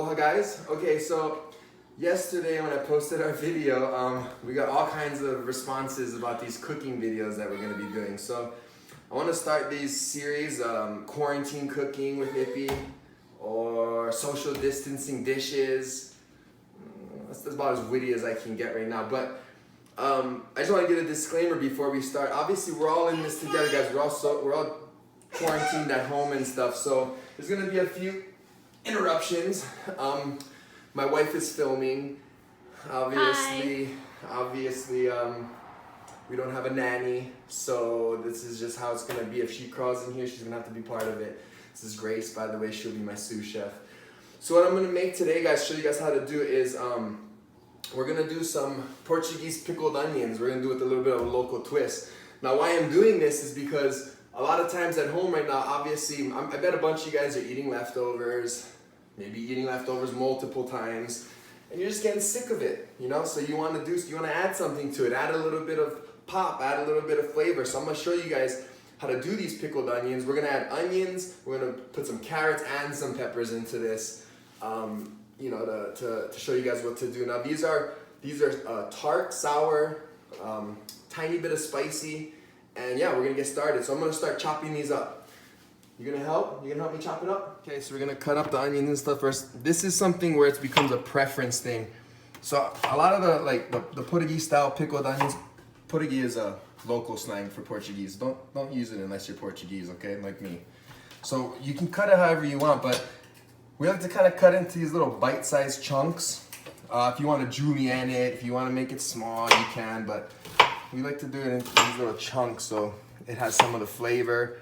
Aloha guys. Okay, so yesterday when I posted our video, we got all kinds of responses about these cooking videos that we're gonna be doing. So I wanna start these series, quarantine cooking with Ippy, or social distancing dishes. That's about as witty as I can get right now. But I just wanna get a disclaimer before we start. Obviously we're all in this together, guys. We're all quarantined at home and stuff. So there's gonna be a few interruptions. My wife is filming. Obviously, we don't have a nanny, so this is just how it's gonna be. If she crawls in here, she's gonna have to be part of it. This is Grace, by the way. She'll be my sous chef. So what I'm gonna make today, guys, show you guys how to do is we're gonna do some Portuguese pickled onions. We're gonna do it with a little bit of a local twist. Now, why I'm doing this is because a lot of times at home right now, obviously, I bet a bunch of you guys are eating leftovers, maybe eating leftovers multiple times, and you're just getting sick of it, you know? So you wanna add something to it, add a little bit of pop, add a little bit of flavor. So I'm gonna show you guys how to do these pickled onions. We're gonna add onions, we're gonna put some carrots and some peppers into this, you know, to show you guys what to do. Now these are tart, sour, tiny bit of spicy, and yeah, we're gonna get started. So I'm gonna start chopping these up. You gonna help? You gonna help me chop it up? Okay, so we're gonna cut up the onions and stuff first. This is something where it becomes a preference thing. So a lot of the Portuguese style pickled onions, Portuguese is a local slang for Portuguese. Don't use it unless you're Portuguese, okay? Like me. So you can cut it however you want, but we like to kind of cut into these little bite-sized chunks. If you want to julienne it, if you want to make it small, you can, but we like to do it in these little chunks so it has some of the flavor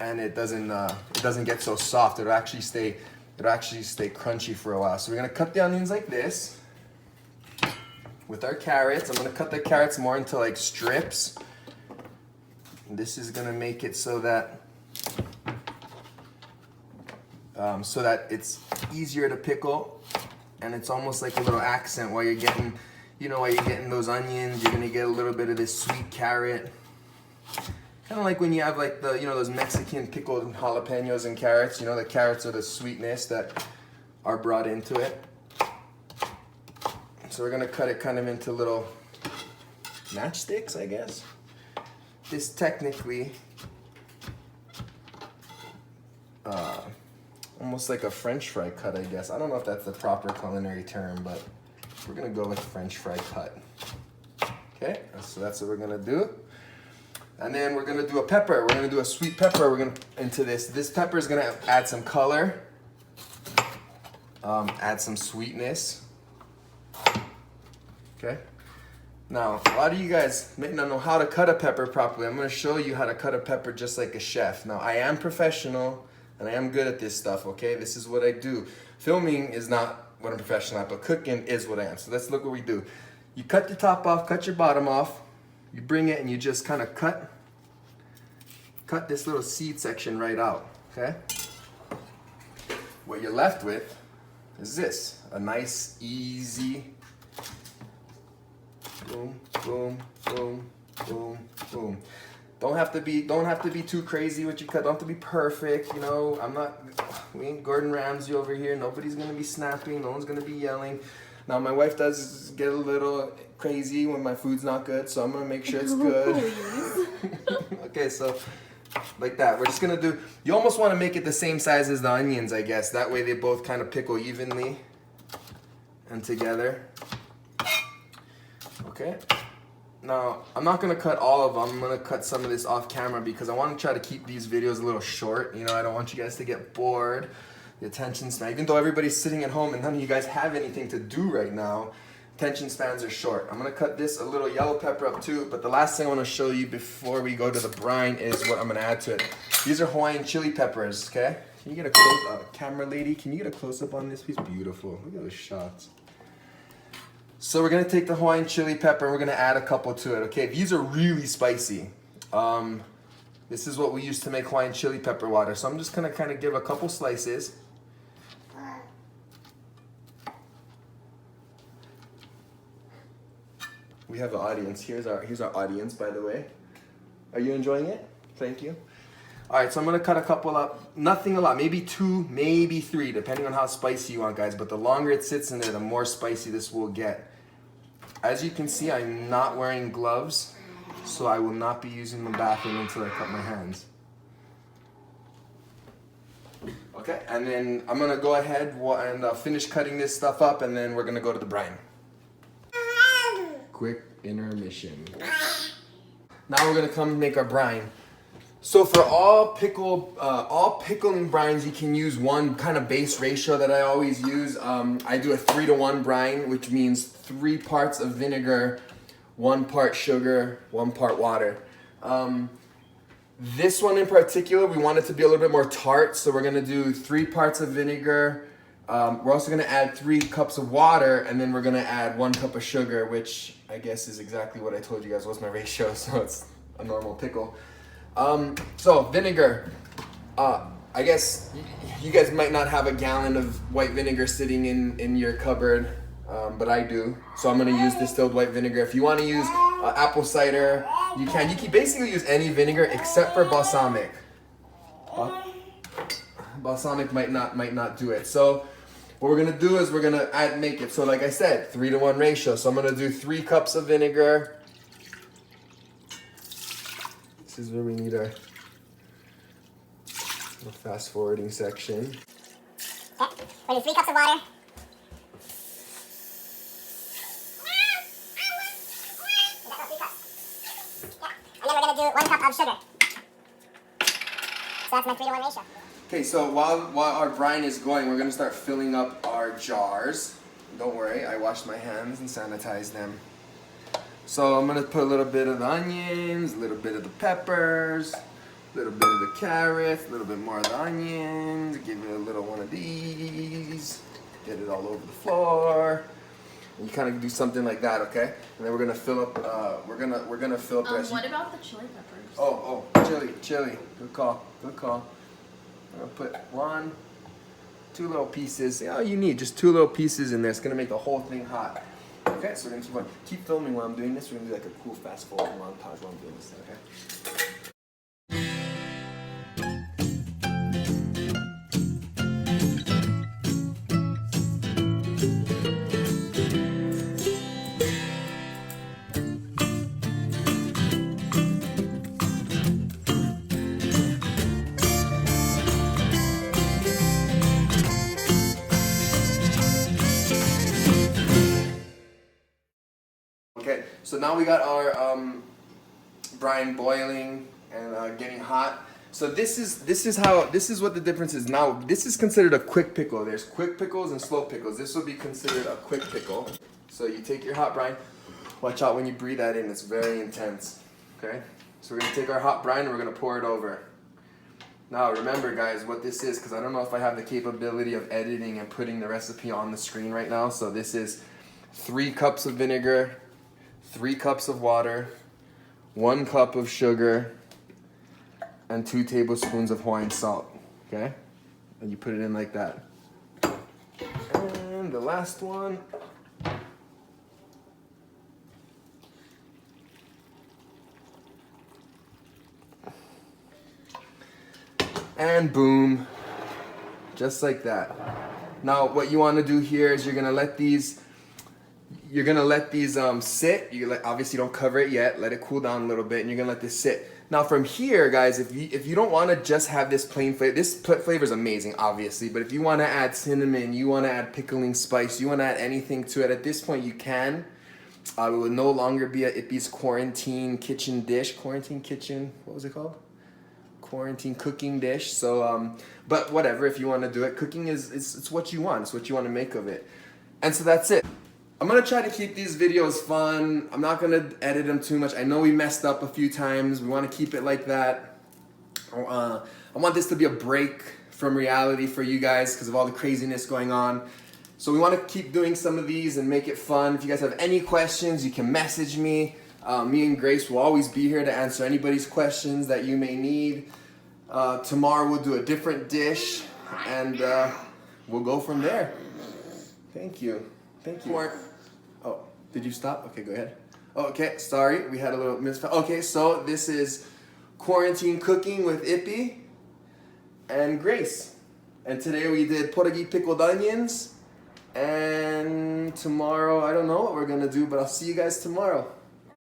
and it doesn't get so soft. It'll actually stay crunchy for a while. So we're gonna cut the onions like this with our carrots. I'm gonna cut the carrots more into like strips. And this is gonna make it so that it's easier to pickle, and it's almost like a little accent while you're getting, while you're getting those onions. You're gonna get a little bit of this sweet carrot. Kind of like when you have like those Mexican pickled jalapenos and carrots. The carrots are the sweetness that are brought into it. So we're gonna cut it kind of into little matchsticks, I guess. This technically almost like a French fry cut, I guess. I don't know if that's the proper culinary term, but we're gonna go with French fry cut. Okay, so that's what we're gonna do. And then we're gonna do a pepper. We're gonna do a sweet pepper. We're gonna into this. This pepper is gonna add some color, add some sweetness. Okay. Now, a lot of you guys may not know how to cut a pepper properly. I'm gonna show you how to cut a pepper just like a chef. Now, I am professional and I am good at this stuff. Okay, this is what I do. Filming is not what I'm professional at, but cooking is what I am. So let's look what we do. You cut the top off, cut your bottom off. You bring it and you just kind of cut this little seed section right out, okay? What you're left with is this, a nice, easy, boom, boom, boom, boom, boom. Don't have to be too crazy with your cut. Don't have to be perfect, we ain't Gordon Ramsay over here. Nobody's gonna be snapping, no one's gonna be yelling. Now, my wife does get a little crazy when my food's not good, so I'm gonna make sure it's good. Okay, so like that. We're just gonna do, you almost wanna make it the same size as the onions, I guess. That way they both kind of pickle evenly and together. Okay. Now, I'm not gonna cut all of them. I'm gonna cut some of this off camera because I wanna try to keep these videos a little short. I don't want you guys to get bored. The attention span, even though everybody's sitting at home and none of you guys have anything to do right now, attention spans are short. I'm gonna cut this a little yellow pepper up too, but the last thing I wanna show you before we go to the brine is what I'm gonna add to it. These are Hawaiian chili peppers, okay? Can you get a close camera lady, can you get a close up on this piece? Beautiful, look at those shots. So we're gonna take the Hawaiian chili pepper and we're gonna add a couple to it, okay? These are really spicy. This is what we use to make Hawaiian chili pepper water. So I'm just gonna kind of give a couple slices. We have an audience. Here's our audience, by the way. Are you enjoying it? Thank you. All right, so I'm gonna cut a couple up. Nothing a lot, maybe 2, maybe 3, depending on how spicy you want, guys. But the longer it sits in there, the more spicy this will get. As you can see, I'm not wearing gloves, so I will not be using the bathroom until I cut my hands. Okay, and then I'm gonna go ahead and finish cutting this stuff up, and then we're gonna go to the brine. Quick intermission. Now we're gonna come make our brine. So for all pickling brines, you can use one kind of base ratio that I always use. I do a 3-to-1 brine, which means 3 parts of vinegar, 1 part sugar, 1 part water. This one in particular, we want it to be a little bit more tart, so we're gonna do 3 parts of vinegar. We're also gonna add 3 cups of water, and then we're gonna add 1 cup of sugar, which I guess is exactly what I told you guys was my ratio, so it's a normal pickle. So vinegar, I guess you guys might not have a gallon of white vinegar sitting in your cupboard, but I do. So I'm gonna use distilled white vinegar. If you wanna use apple cider, you can. You can basically use any vinegar except for balsamic. Balsamic might not do it. So what we're gonna do is we're gonna make it. So like I said, 3-to-1 ratio. So I'm gonna do 3 cups of vinegar. This is where we need our fast forwarding section. Okay, we're gonna do 3 cups of water. And then we're gonna do 1 cup of sugar. So that's my 3-to-1 ratio. Okay, so while our brine is going, we're gonna start filling up our jars. Don't worry, I washed my hands and sanitized them. So I'm gonna put a little bit of the onions, a little bit of the peppers, a little bit of the carrots, a little bit more of the onions, give it a little one of these, get it all over the floor. And you kind of do something like that, okay? And then we're gonna fill up. We're gonna fill up the rest. What about the chili peppers? Oh, chili. Good call. I'm gonna put 1, 2 little pieces. All you need, just 2 little pieces in there. It's gonna make the whole thing hot. Okay, so we're gonna keep filming while I'm doing this. We're gonna do like a cool fast forward montage while I'm doing this, okay? Okay, so now we got our brine boiling and getting hot. So this is what the difference is. Now this is considered a quick pickle. There's quick pickles and slow pickles. This will be considered a quick pickle. So you take your hot brine. Watch out when you breathe that in. It's very intense. Okay, so we're gonna take our hot brine and we're gonna pour it over. Now remember, guys, what this is, because I don't know if I have the capability of editing and putting the recipe on the screen right now. So this is 3 cups of vinegar, 3 cups of water, 1 cup of sugar, and 2 tablespoons of Hawaiian salt, okay? And you put it in like that. And the last one. And boom, just like that. Now what you want to do here is you're gonna let these sit. Obviously don't cover it yet. Let it cool down a little bit, and you're gonna let this sit. Now from here, guys, if you don't want to just have this plain flavor, this flavor is amazing, obviously. But if you want to add cinnamon, you want to add pickling spice, you want to add anything to it, at this point you can. It will no longer be a Ippy's quarantine kitchen dish. Quarantine kitchen. What was it called? Quarantine cooking dish. So, but whatever. If you want to do it, cooking it's what you want. It's what you want to make of it. And so that's it. I'm gonna try to keep these videos fun. I'm not gonna edit them too much. I know we messed up a few times. We want to keep it like that. I want this to be a break from reality for you guys because of all the craziness going on. So we want to keep doing some of these and make it fun. If you guys have any questions, you can message me. Me and Grace will always be here to answer anybody's questions that you may need. Tomorrow we'll do a different dish and we'll go from there. Thank you. Thank you. Oh, did you stop? Okay, go ahead. Okay, sorry, we had a little misfire. Okay, so this is quarantine cooking with Ippy and Grace. And today we did Portuguese pickled onions. And tomorrow, I don't know what we're gonna do, but I'll see you guys tomorrow.